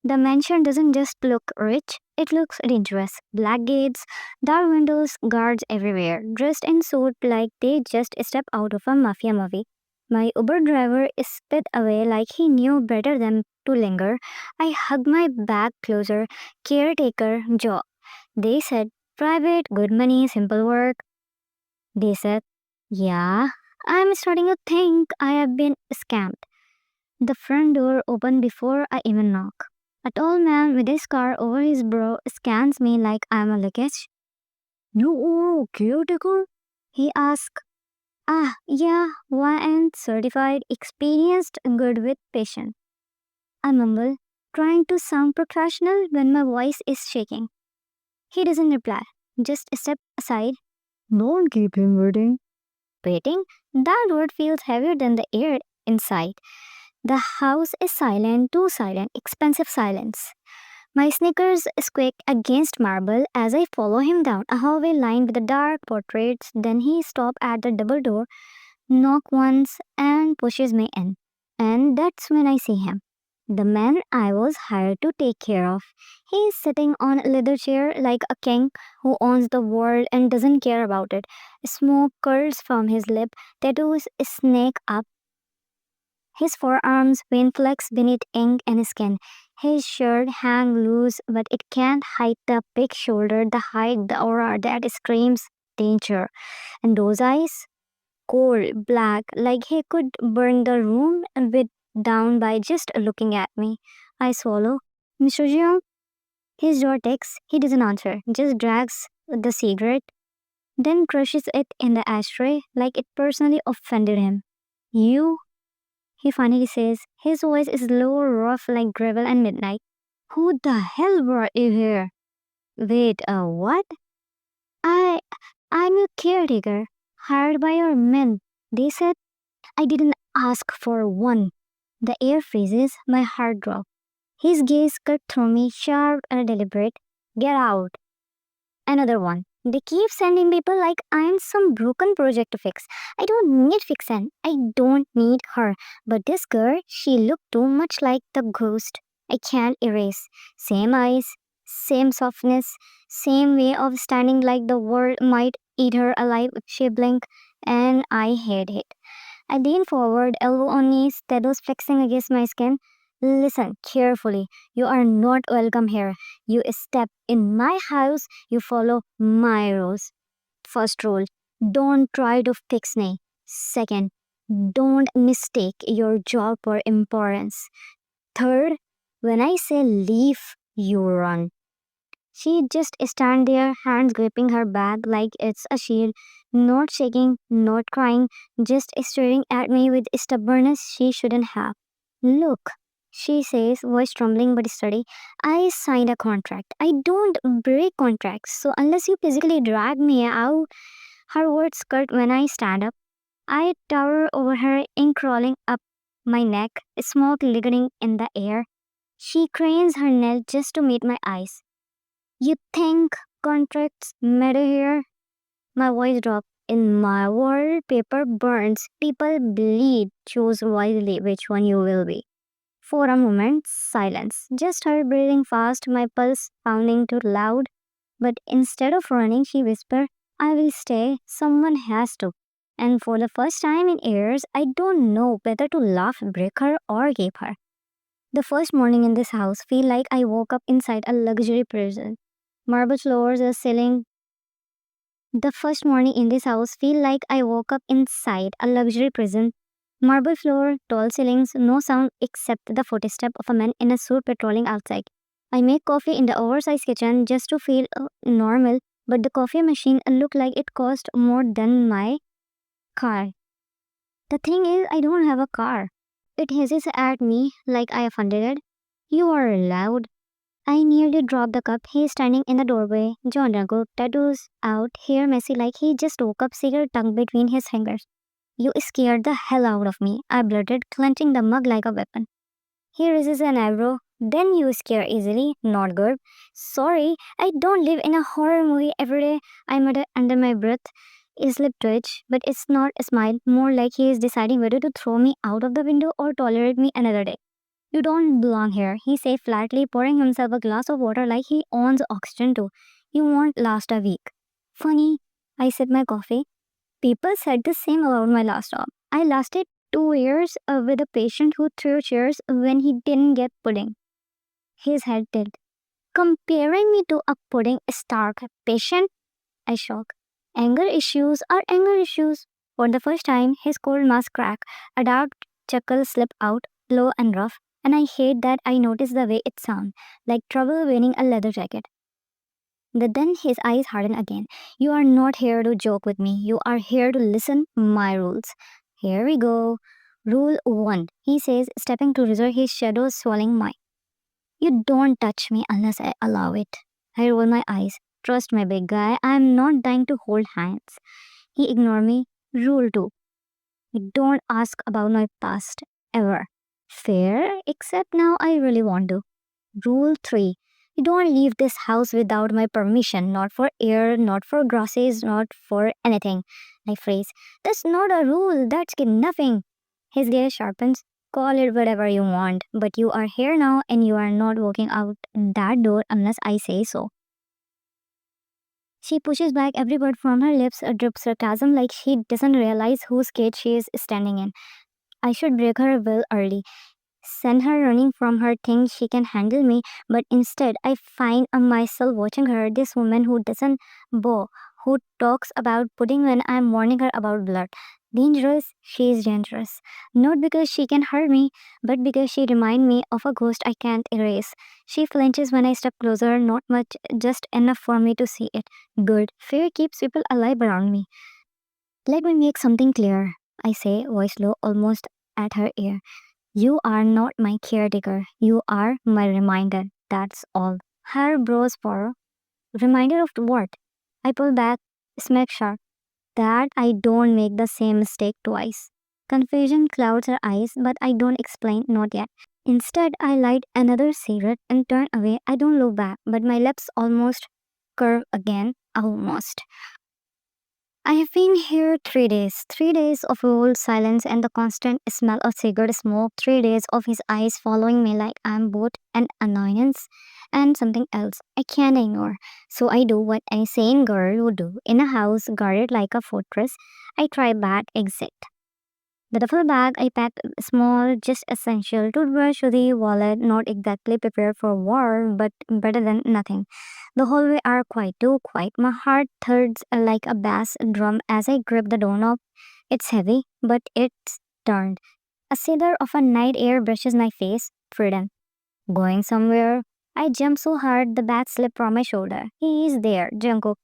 The mansion doesn't just look rich, it looks dangerous. Black gates, dark windows, guards everywhere, dressed in suit like they just stepped out of a mafia movie. My Uber driver sped away like he knew better than to linger. I hugged my bag closer. Caretaker, job. They said, private, good money, simple work. They said, yeah, I'm starting to think I have been scammed. The front door opened before I even knock. A tall man with his scar over his brow scans me like I'm a luggage. You are a caretaker? He asked. Ah, yeah, YN certified, experienced, good with patience. I mumble, trying to sound professional when my voice is shaking. He doesn't reply, just step aside. Don't keep him waiting. Waiting? That word feels heavier than the air inside. The house is silent, too silent, expensive silence. My sneakers squeak against marble as I follow him down a hallway lined with dark portraits. Then he stops at the double door, knock once, and pushes me in. And that's when I see him. The man I was hired to take care of. He is sitting on a leather chair like a king who owns the world and doesn't care about it. Smoke curls from his lip, tattoos snake up his forearms, vein flecks beneath ink and skin. His shirt hang loose, but it can't hide the big shoulder, the height, the aura that screams danger. And those eyes? Cold, black, like he could burn the room with down by just looking at me. I swallow. Mr. Jeong? His jaw ticks. He doesn't answer, just drags the cigarette, then crushes it in the ashtray like it personally offended him. You? He finally says. His voice is low, rough like gravel and midnight. Who the hell brought you here? Wait, what? I, I'm your caretaker, hired by your men. They said I didn't ask for one. The air freezes, my heart drops. His gaze cut through me, sharp and deliberate. Get out. Another one. They keep sending people like I'm some broken project to fix. I don't need fixin'. I don't need her. But this girl, she looked too much like the ghost. I can't erase. Same eyes, same softness, same way of standing like the world might eat her alive if she blink. And I hate it. I lean forward, elbow on knees, tattoos flexing against my skin. Listen carefully. You are not welcome here. You step in my house, you follow my rules. First rule, don't try to fix me. Second, don't mistake your job for importance. Third, when I say leave, you run. She just stand there, hands gripping her bag like it's a shield, not shaking, not crying, just staring at me with stubbornness she shouldn't have. Look, she says, voice trembling but steady. I signed a contract. I don't break contracts, so unless you physically drag me out, her words cut when I stand up. I tower over her, ink crawling up my neck, smoke lingering in the air. She cranes her neck just to meet my eyes. You think contracts matter here? My voice dropped. In my world, paper burns, people bleed. Choose wisely which one you will be. For a moment, silence. Just her breathing fast, my pulse pounding too loud. But instead of running, she whispered, I will stay. Someone has to. And for the first time in years, I don't know whether to laugh, break her, or keep her. The first morning in this house feel like I woke up inside a luxury prison. Marble floors, a ceiling. The first morning in this house feel like I woke up inside a luxury prison. Marble floor, tall ceilings, no sound except the footstep of a man in a suit patrolling outside. I make coffee in the oversized kitchen just to feel normal, but the coffee machine looked like it cost more than my car. The thing is, I don't have a car. It hisses at me like I offended it. You are loud. I nearly dropped the cup. He's standing in the doorway. Jungkook, tattoos out, hair messy like he just woke up, cigarette tucked between his fingers. You scared the hell out of me, I blurted, clenching the mug like a weapon. He raises an eyebrow. Then you scare easily, not good. Sorry, I don't live in a horror movie every day, I muttered under my breath. His lip twitch, but it's not a smile, more like he is deciding whether to throw me out of the window or tolerate me another day. You don't belong here, he said flatly, pouring himself a glass of water like he owns oxygen too. You won't last a week. Funny, I sipped my coffee. People said the same about my last job. I lasted 2 years with a patient who threw chairs when he didn't get pudding. His head tilted. Comparing me to a pudding stark patient? I shocked. Anger issues are anger issues. For the first time, his cold mask cracked. A dark chuckle slipped out, low and rough, and I hate that I noticed the way it sounded, like trouble winning a leather jacket. But then his eyes hardened again. You are not here to joke with me. You are here to listen my rules. Here we go. Rule 1, he says, stepping to reserve his shadow swallowing mine. You don't touch me unless I allow it. I roll my eyes. Trust my big guy, I am not dying to hold hands. He ignored me. Rule 2. You don't ask about my past. Ever. Fair, except now I really want to. Rule 3. You don't leave this house without my permission. Not for air, not for grasses, not for anything. I phrase. That's not a rule. That's nothing. His gaze sharpens. Call it whatever you want. But you are here now and you are not walking out that door unless I say so. She pushes back every word from her lips, a drip sarcasm like she doesn't realize whose cage she is standing in. I should break her will early. Send her running from her thinks she can handle me, but instead I find myself watching her, this woman who doesn't bow, who talks about pudding when I'm warning her about blood. Dangerous, she is dangerous. Not because she can hurt me, but because she reminds me of a ghost I can't erase. She flinches when I step closer, not much, just enough for me to see it. Good, fear keeps people alive around me. Let me make something clear, I say, voice low, almost at her ear. You are not my caretaker. You are my reminder. That's all. Her brows furrow. Reminder of what? I pull back, smack sharp. That I don't make the same mistake twice. Confusion clouds her eyes, but I don't explain, not yet. Instead, I light another cigarette and turn away. I don't look back, but my lips almost curve again. Almost. I have been here 3 days. 3 days of old silence and the constant smell of cigarette smoke. 3 days of his eyes following me like I'm both an annoyance and something else I can't ignore. So I do what any sane girl would do. In a house guarded like a fortress, I try back exit. The duffel bag I packed small, just essential. Toothbrush, hoodie, wallet, not exactly prepared for war, but better than nothing. The hallway are quite too quiet. My heart thuds like a bass drum as I grip the doorknob. It's heavy, but it's turned. A cedar of a night air brushes my face. Freedom. Going somewhere? I jump so hard the bag slipped from my shoulder. He is there, Jungkook.